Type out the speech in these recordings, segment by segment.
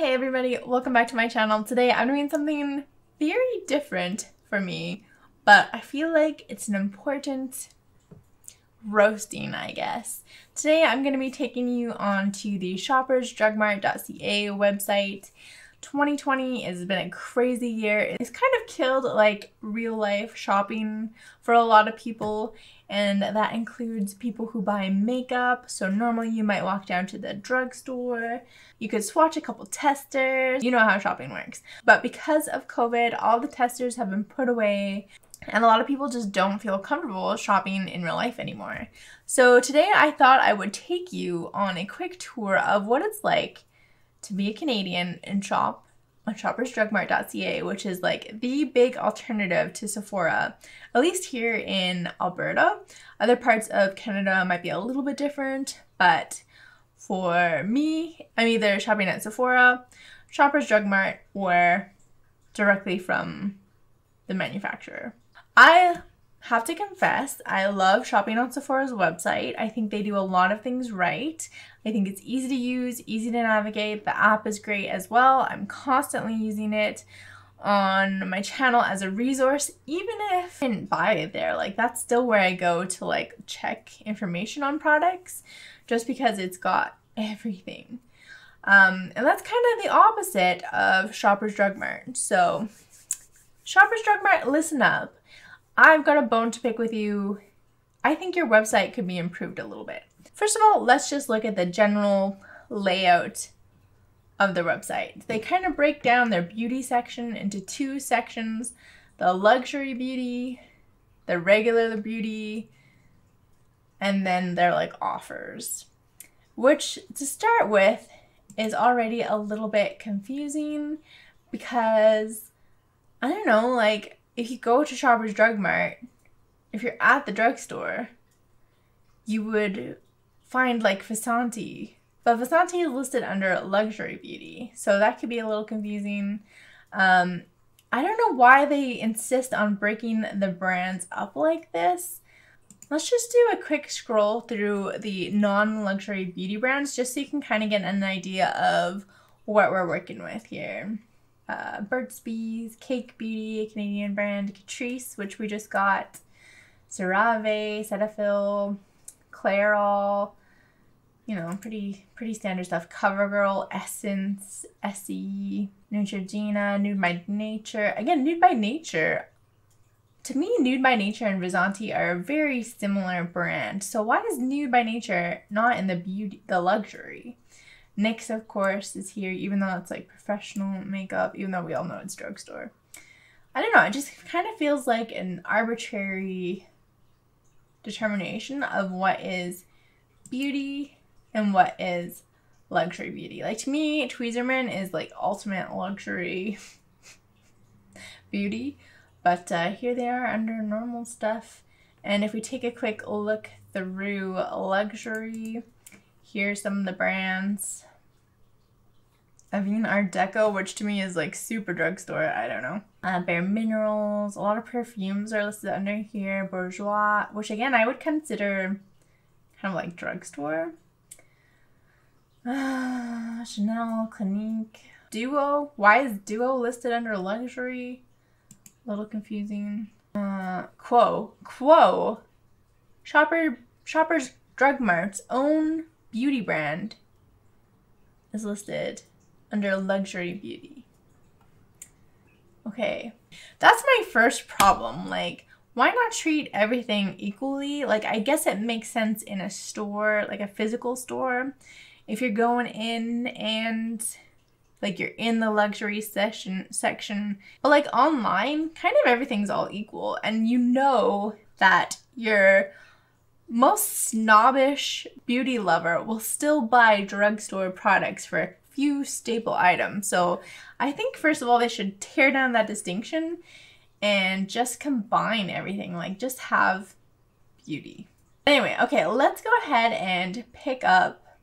Hey everybody, welcome back to my channel. Today I'm doing something very different for me, but I feel like it's an important roasting, I guess. Today I'm going to be taking you on to the shoppersdrugmart.ca website. 2020 has been a crazy year. It's kind of killed like real life shopping for a lot of people, and that includes people who buy makeup. So normally you might walk down to the drugstore, you could swatch a couple testers, you know how shopping works. But because of COVID, all the testers have been put away, and a lot of people just don't feel comfortable shopping in real life anymore. So today I thought I would take you on a quick tour of what it's like to be a Canadian and shop on shoppersdrugmart.ca, which is like the big alternative to Sephora, at least here in Alberta. Other parts of Canada might be a little bit different, but for me, I'm either shopping at Sephora, Shoppers Drug Mart, or directly from the manufacturer. I have to confess, I love shopping on Sephora's website. I think they do a lot of things right. I think it's easy to use, easy to navigate. The app is great as well. I'm constantly using it on my channel as a resource, even if I didn't buy it there. Like, that's still where I go to like check information on products, just because it's got everything. And that's kind of the opposite of Shoppers Drug Mart. So Shoppers Drug Mart, listen up. I've got a bone to pick with you. I think your website could be improved a little bit. First of all, let's just look at the general layout of the website. They kind of break down their beauty section into two sections: the luxury beauty, the regular beauty, and then their like offers, which to start with is already a little bit confusing because I don't know, like, if you go to Shoppers Drug Mart, if you're at the drugstore, you would find like Vasanti. But Vasanti is listed under luxury beauty, so that could be a little confusing. I don't know why they insist on breaking the brands up like this. Let's just do a quick scroll through the non-luxury beauty brands just so you can kind of get an idea of what we're working with here. Burt's Bees, Cake Beauty, a Canadian brand, Catrice, which we just got, CeraVe, Cetaphil, Clairol, you know, pretty standard stuff. CoverGirl, Essence, SE, Neutrogena, Nude by Nature. Again, Nude by Nature. To me, Nude by Nature and Vasanti are a very similar brand. So why is Nude by Nature not in the luxury? NYX, of course, is here, even though it's like professional makeup, even though we all know it's drugstore. I don't know, it just kind of feels like an arbitrary determination of what is beauty and what is luxury beauty. Like, to me, Tweezerman is like ultimate luxury beauty, but here they are under normal stuff. And if we take a quick look through luxury, here's some of the brands. Avene Art Deco, which to me is like super drugstore, I don't know. Bare Minerals, a lot of perfumes are listed under here. Bourjois, which again I would consider kind of like drugstore. Chanel, Clinique, Duo. Why is Duo listed under luxury? A little confusing. Quo. Shoppers Drug Mart's own beauty brand is listed under luxury beauty. Okay, that's my first problem. Like, why not treat everything equally? Like, I guess it makes sense in a store, like a physical store, if you're going in and like you're in the luxury section, but like online, kind of everything's all equal, and you know that your most snobbish beauty lover will still buy drugstore products for a few staple items. So I think, first of all, they should tear down that distinction and just combine everything, like just have beauty. Anyway, okay, let's go ahead and pick up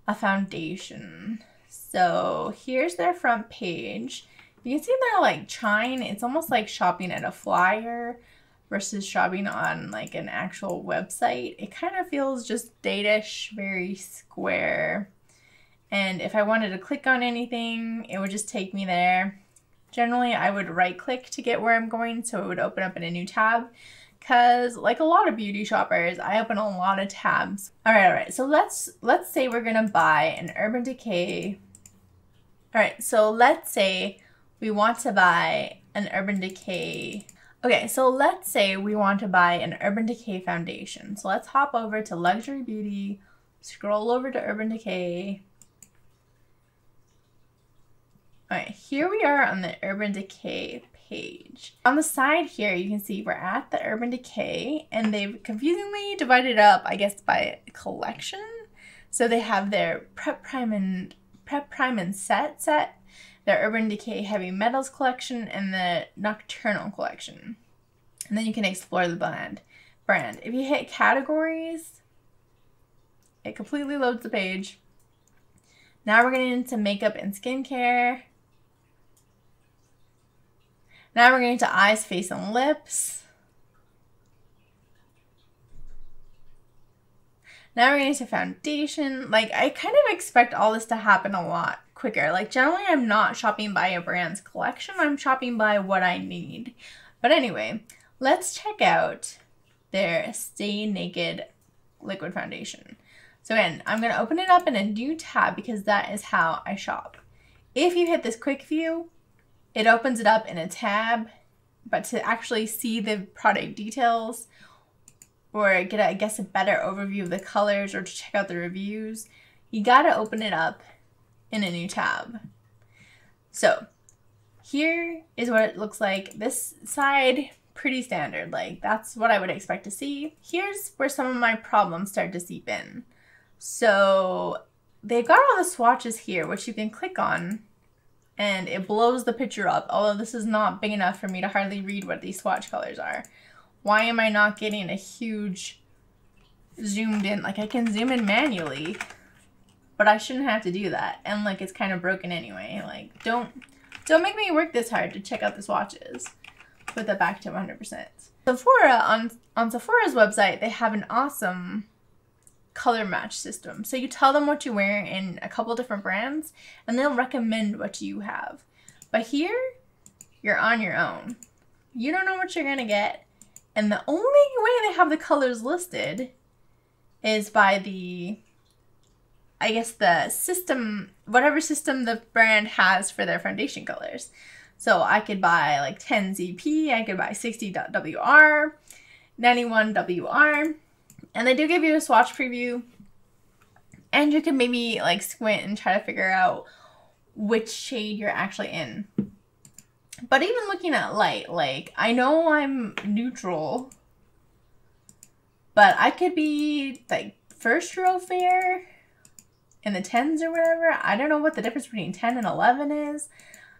a foundation. So here's their front page. You can see they're like Chine. It's almost like shopping at a flyer versus shopping on like an actual website. It kind of feels just datish, very square. And if I wanted to click on anything, it would just take me there. Generally, I would right click to get where I'm going, so it would open up in a new tab. Because like a lot of beauty shoppers, I open a lot of tabs. All right. So let's say we're gonna buy an Urban Decay. All right, so let's say we want to buy an Urban Decay. Okay, so let's say we want to buy an Urban Decay foundation. So let's hop over to Luxury Beauty, scroll over to Urban Decay. All right, here we are on the Urban Decay page. On the side here, you can see we're at the Urban Decay, and they've confusingly divided up, I guess, by collection. So they have their Prep Prime and Set, their Urban Decay Heavy Metals collection, and the Nocturnal collection. And then you can explore the brand. If you hit categories, it completely loads the page. Now we're getting into makeup and skincare. Now we're getting into eyes, face, and lips. Now we're getting into foundation. Like, I kind of expect all this to happen a lot quicker. Like, generally I'm not shopping by a brand's collection. I'm shopping by what I need. But anyway, let's check out their Stay Naked liquid foundation. So again, I'm going to open it up in a new tab because that is how I shop. If you hit this quick view, it opens it up in a tab, but to actually see the product details or get, I guess, a better overview of the colors or to check out the reviews, you gotta open it up in a new tab. So here is what it looks like. This side, pretty standard. Like, that's what I would expect to see. Here's where some of my problems start to seep in. So they've got all the swatches here, which you can click on, and it blows the picture up, although this is not big enough for me to hardly read what these swatch colors are. Why am I not getting a huge zoomed in? Like, I can zoom in manually, but I shouldn't have to do that. And like, it's kind of broken anyway. Like, don't make me work this hard to check out the swatches. Put that back to 100%. Sephora, on Sephora's website, they have an awesome color match system. So you tell them what you wear in a couple different brands and they'll recommend what you have. But here, you're on your own. You don't know what you're gonna get. And the only way they have the colors listed is by the, I guess, the system, whatever system the brand has for their foundation colors. So I could buy like 10 ZP, I could buy 60.WR, 91WR. And they do give you a swatch preview, and you can maybe like squint and try to figure out which shade you're actually in. But even looking at light, like, I know I'm neutral, but I could be like first row fair in the 10s or whatever. I don't know what the difference between 10 and 11 is.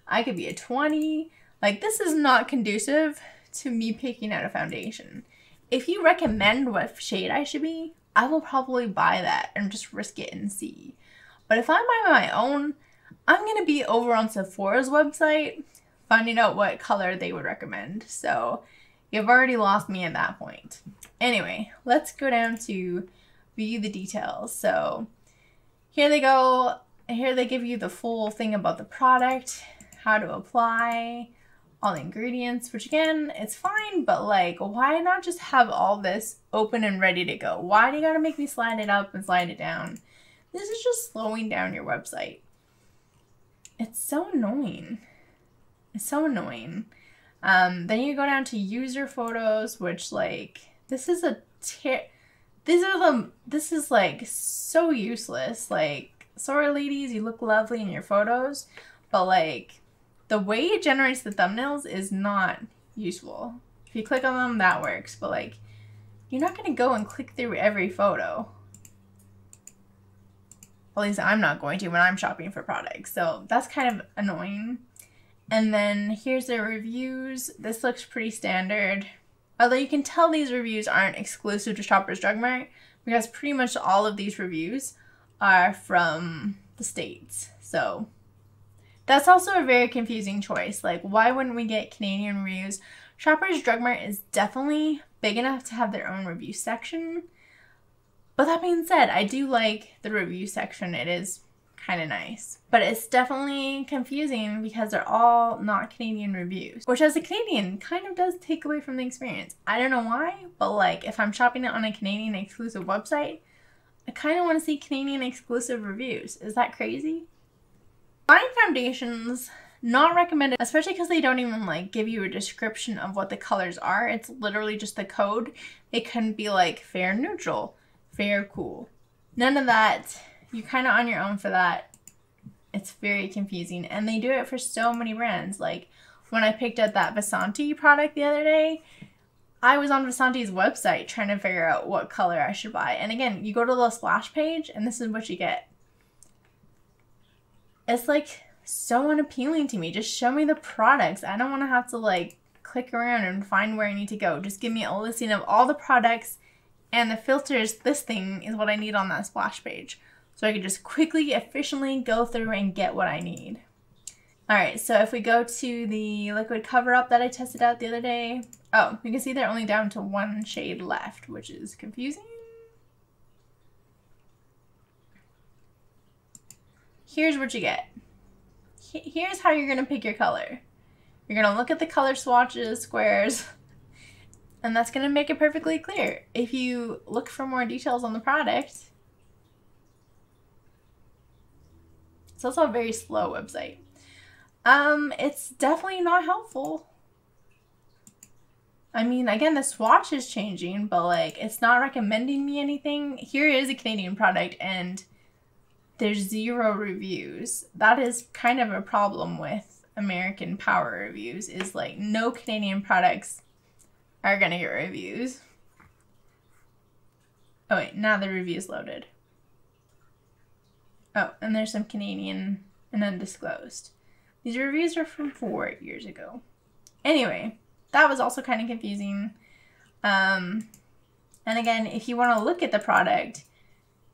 I could be a 20. Like, this is not conducive to me picking out a foundation. If you recommend what shade I should be, I will probably buy that and just risk it and see. But if I'm on my own, I'm going to be over on Sephora's website finding out what color they would recommend. So you've already lost me at that point. Anyway, let's go down to view the details. So here they go. Here they give you the full thing about the product, how to apply, all the ingredients, which again, it's fine, but like, why not just have all this open and ready to go? Why do you gotta make me slide it up and slide it down? This is just slowing down your website. It's so annoying. It's so annoying. Then you go down to user photos, which like, this is like so useless. Like, sorry ladies, you look lovely in your photos, but like, the way it generates the thumbnails is not useful. If you click on them, that works, but like, you're not gonna go and click through every photo. At least I'm not going to when I'm shopping for products, so that's kind of annoying. And then here's the reviews. This looks pretty standard. Although you can tell these reviews aren't exclusive to Shoppers Drug Mart because pretty much all of these reviews are from the States. So that's also a very confusing choice. Like, why wouldn't we get Canadian reviews? Shoppers Drug Mart is definitely big enough to have their own review section. But that being said, I do like the review section. It is kind of nice. But it's definitely confusing because they're all not Canadian reviews, which as a Canadian kind of does take away from the experience. I don't know why, but like if I'm shopping it on a Canadian exclusive website, I kind of want to see Canadian exclusive reviews. Is that crazy? Buying foundations, not recommended, especially because they don't even like give you a description of what the colors are. It's literally just the code. It can be like fair neutral, fair cool. None of that. You're kind of on your own for that. It's very confusing. And they do it for so many brands. Like when I picked up that Vasanti product the other day, I was on Vasanti's website trying to figure out what color I should buy. And again, you go to the splash page and this is what you get. It's like so unappealing to me. Just show me the products. I don't want to have to like click around and find where I need to go. Just give me a listing of all the products, and the filters listing is what I need on that splash page. So I can just quickly, efficiently go through and get what I need. Alright, so if we go to the liquid cover-up that I tested out the other day, oh, you can see they're only down to one shade left, which is confusing. Here's what you get. Here's how you're going to pick your color. You're going to look at the color swatches, squares, and that's going to make it perfectly clear. If you look for more details on the product, it's also a very slow website. It's definitely not helpful. I mean, again, the swatch is changing, but like, it's not recommending me anything. Here is a Canadian product, and there's 0 reviews. That is kind of a problem with American power reviews, is like no Canadian products are gonna get reviews. Oh wait, now the review's loaded. Oh, and there's some Canadian and undisclosed. These reviews are from 4 years ago. Anyway, that was also kind of confusing. And again, if you want to look at the product,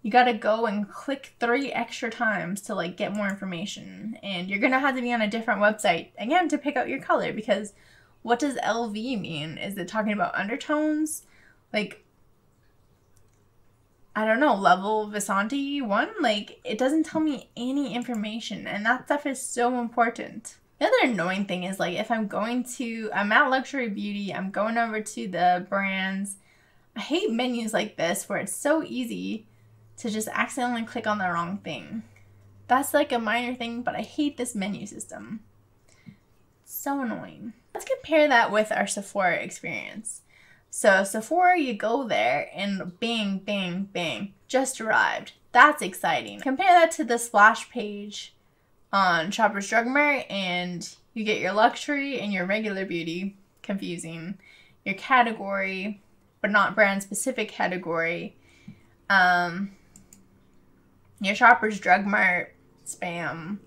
you got to go and click 3 extra times to like get more information. And you're going to have to be on a different website, again, to pick out your color, because what does LV mean? Is it talking about undertones? Like, I don't know, level Vasanti 1? Like, it doesn't tell me any information, and that stuff is so important. The other annoying thing is, like, if I'm at Luxury Beauty, I'm going over to the brands. I hate menus like this where it's so easy to just accidentally click on the wrong thing. That's like a minor thing, but I hate this menu system. It's so annoying. Let's compare that with our Sephora experience. So Sephora, you go there and bang, bang, bang, just arrived. That's exciting. Compare that to the splash page on Shoppers Drug Mart, and you get your luxury and your regular beauty, confusing, your category, but not brand specific category, your Shoppers Drug Mart, spam,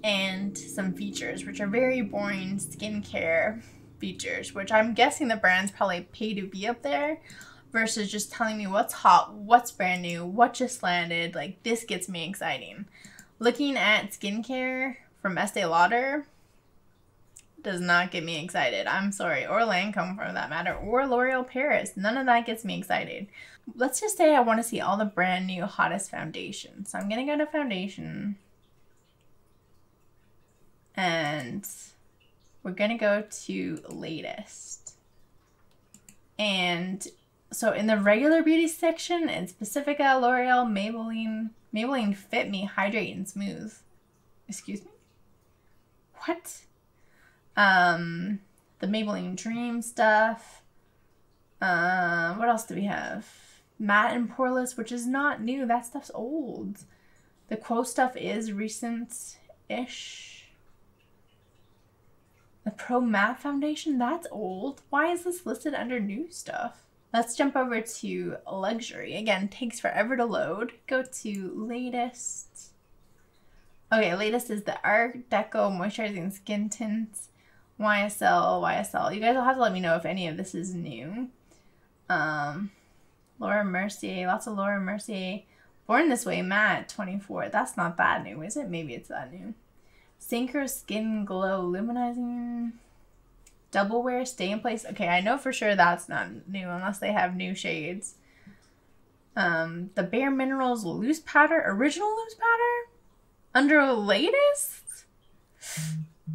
and some features, which are very boring skincare features, which I'm guessing the brands probably pay to be up there, versus just telling me what's hot, what's brand new, what just landed. Like, this gets me exciting. Looking at skincare from Estee Lauder does not get me excited. I'm sorry. Or Lancome for that matter. Or L'Oreal Paris. None of that gets me excited. Let's just say I want to see all the brand new hottest foundations. So I'm going to go to foundation. And we're going to go to latest. And so in the regular beauty section, it's Pacifica, L'Oreal, Maybelline Fit Me Hydrate and Smooth. Excuse me? What? The Maybelline Dream stuff. What else do we have? Matte and Poreless, which is not new. That stuff's old. The Quo stuff is recent-ish. The Pro Matte Foundation, that's old. Why is this listed under new stuff? Let's jump over to luxury. Again, takes forever to load. Go to latest. Okay, latest is the Art Deco Moisturizing Skin Tints. YSL. You guys will have to let me know if any of this is new. Laura Mercier, lots of Laura Mercier. Born This Way Matte 24. That's not that new, is it? Maybe it's that new. Synchro Skin Glow Luminizing. Double Wear Stay in Place. Okay, I know for sure that's not new unless they have new shades. The Bare Minerals Loose Powder. Original Loose Powder? Under latest?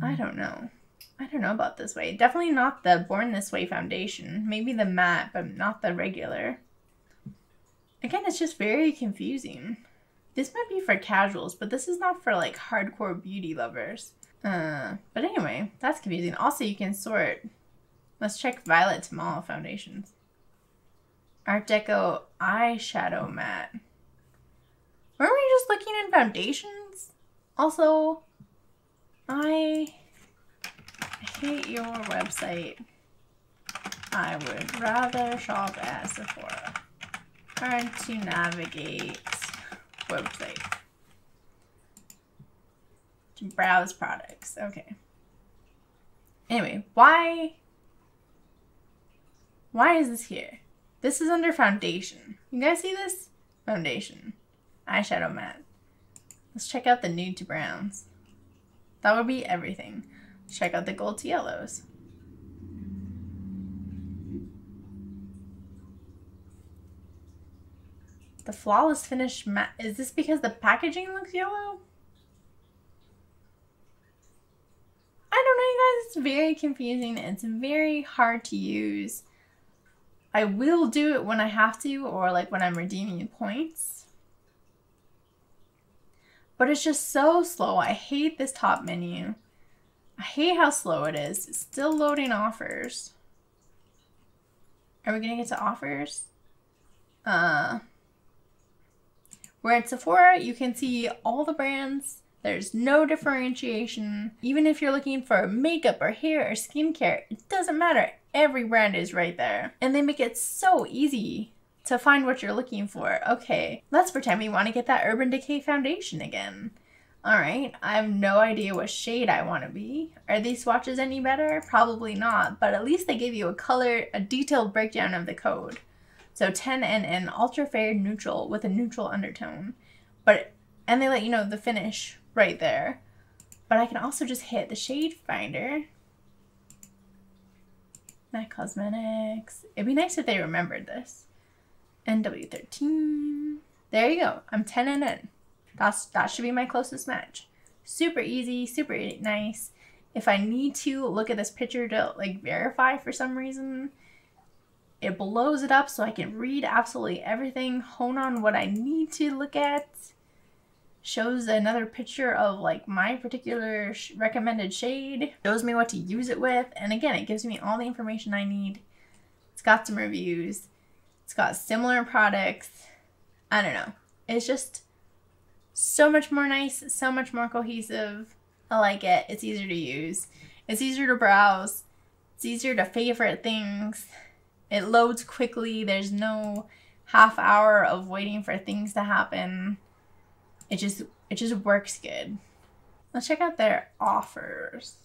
I don't know. I don't know about this way. Definitely not the Born This Way foundation. Maybe the matte, but not the regular. Again, it's just very confusing. This might be for casuals, but this is not for like hardcore beauty lovers. But anyway, that's confusing. Also, you can sort. Let's check Violet to Mauve foundations. Art Deco eyeshadow matte. Weren't we just looking in foundations? Also, I hate your website. I would rather shop at Sephora. Hard to navigate website. To browse products. Okay. Anyway, why is this here? This is under foundation. You guys see this? Foundation. Eyeshadow matte. Let's check out the nude to browns. That would be everything. Let's check out the gold to yellows. The flawless finish matte. Is this because the packaging looks yellow? I don't know, you guys. It's very confusing. It's very hard to use. I will do it when I have to, or like when I'm redeeming points. But it's just so slow. I hate this top menu. I hate how slow it is. It's still loading offers. Are we gonna get to offers? Where at Sephora, you can see all the brands. There's no differentiation. Even if you're looking for makeup or hair or skincare, it doesn't matter. Every brand is right there. And they make it so easy to find what you're looking for. Okay, let's pretend we want to get that Urban Decay foundation again. Alright, I have no idea what shade I want to be. Are these swatches any better? Probably not, but at least they give you a detailed breakdown of the code. So 10NN Ultra Fair Neutral with a neutral undertone. And they let you know the finish right there. But I can also just hit the shade finder. MAC Cosmetics. It'd be nice if they remembered this. NW13. There you go. I'm 10NN. That should be my closest match. Super easy, super nice. If I need to look at this picture to like verify for some reason, it blows it up so I can read absolutely everything, hone on what I need to look at. Shows another picture of like my particular recommended shade. Shows me what to use it with. And again, it gives me all the information I need. It's got some reviews. It's got similar products. I don't know. It's just so much more nice, so much more cohesive. I like it. It's easier to use. It's easier to browse. It's easier to favorite things. It loads quickly. There's no half hour of waiting for things to happen. It just works good. Let's check out their offers.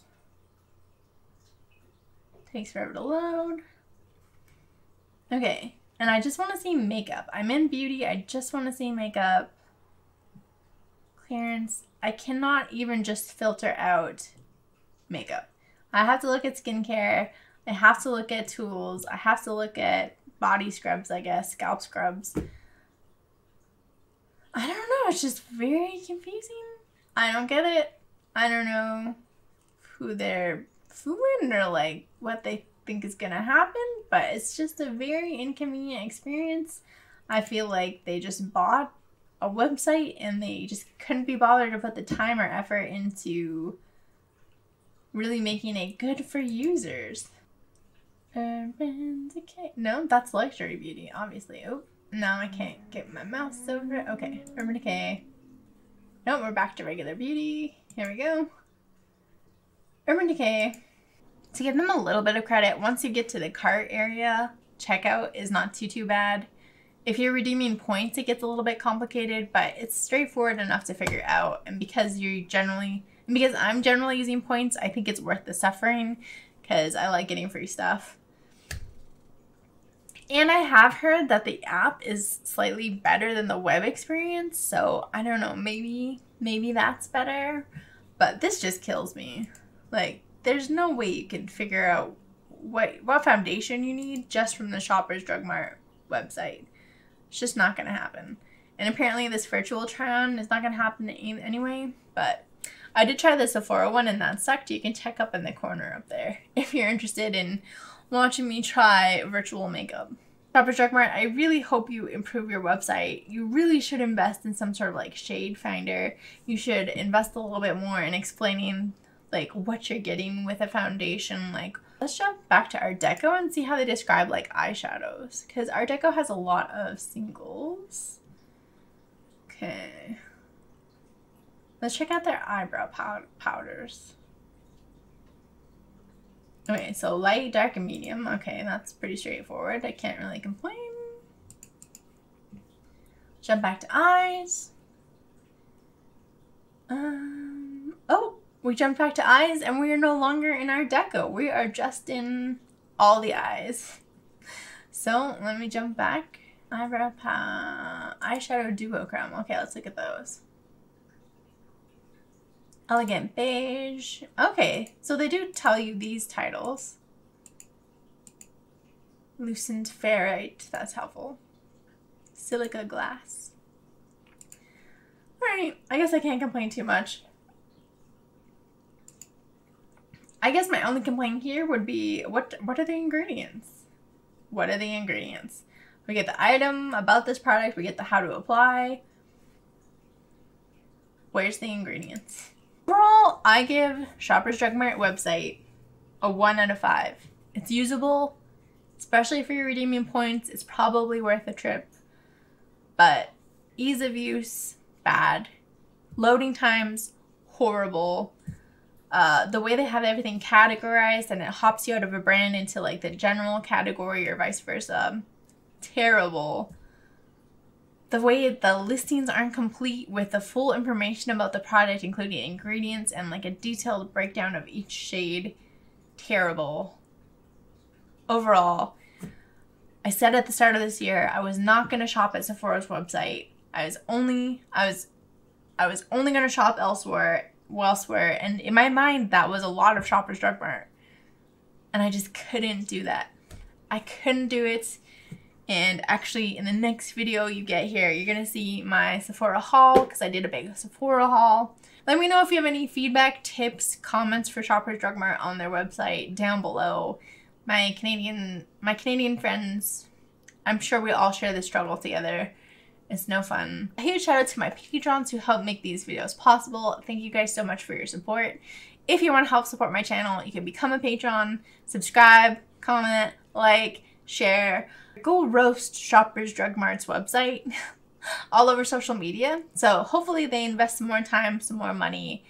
Takes forever to load. Okay, and I just want to see makeup. I'm in beauty. I just want to see makeup. Clearance. I cannot even just filter out makeup. I have to look at skincare. I have to look at tools. I have to look at body scrubs, I guess, scalp scrubs. I don't know. It's just very confusing. I don't get it. I don't know who they're fooling or like what they think is gonna happen, but it's just a very inconvenient experience. I feel like they just bought a website and they just couldn't be bothered to put the time or effort into really making it good for users. Urban Decay. No, that's luxury beauty, obviously. Oh, now I can't get my mouse over it. Okay, Urban Decay. Nope, we're back to regular beauty. Here we go. Urban Decay. To give them a little bit of credit, once you get to the cart area, checkout is not too bad. If you're redeeming points, it gets a little bit complicated, but it's straightforward enough to figure out. And because I'm generally using points, I think it's worth the suffering because I like getting free stuff. And I have heard that the app is slightly better than the web experience, so I don't know, maybe that's better. But this just kills me. Like, there's no way you can figure out what foundation you need just from the Shoppers Drug Mart website. It's just not gonna happen. And apparently this virtual try-on is not going to happen anyway, but I did try the Sephora one and that sucked. You can check up in the corner up there if you're interested in watching me try virtual makeup. Shoppers Drug Mart, I really hope you improve your website. You really should invest in some sort of like shade finder. You should invest a little bit more in explaining like what you're getting with a foundation. Like, let's jump back to Art Deco and see how they describe like eyeshadows, because Art Deco has a lot of singles. Okay. Let's check out their eyebrow powders. Okay, so light, dark, and medium. Okay, that's pretty straightforward. I can't really complain. Jump back to eyes. Oh, we jumped back to eyes and we are no longer in Art Deco. We are just in all the eyes. So let me jump back. Eyebrow eyeshadow duochrome. Okay, let's look at those. Elegant beige. Okay, so they do tell you these titles. Lucent ferrite, that's helpful. Silica glass. Alright, I guess I can't complain too much. I guess my only complaint here would be, what are the ingredients? What are the ingredients? We get the item about this product, we get the how to apply. Where's the ingredients? Overall, I give Shoppers Drug Mart website a 1 out of 5. It's usable, especially for your redeeming points. It's probably worth a trip, but ease of use, bad. Loading times, horrible. The way they have everything categorized and it hops you out of a brand into like the general category or vice versa, terrible. The way the listings aren't complete with the full information about the product, including ingredients and like a detailed breakdown of each shade, terrible. Overall, I said at the start of this year I was not going to shop at Sephora's website. I was only going to shop elsewhere, and in my mind that was a lot of Shoppers Drug Mart, and I just couldn't do that. I couldn't do it. And actually, in the next video you get here, you're going to see my Sephora haul, because I did a big Sephora haul. Let me know if you have any feedback, tips, comments for Shoppers Drug Mart on their website down below. My Canadian friends, I'm sure we all share this struggle together. It's no fun. A huge shout out to my patrons who help make these videos possible. Thank you guys so much for your support. If you want to help support my channel, you can become a patron, subscribe, comment, like, share. Go roast Shoppers Drug Mart's website all over social media. So hopefully they invest some more time, some more money,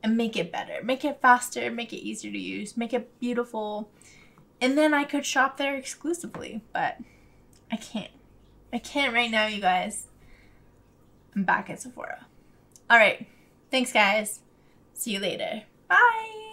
and make it better. Make it faster, make it easier to use, make it beautiful. And then I could shop there exclusively, but I can't. I can't right now, you guys. I'm back at Sephora. Alright, thanks guys. See you later. Bye!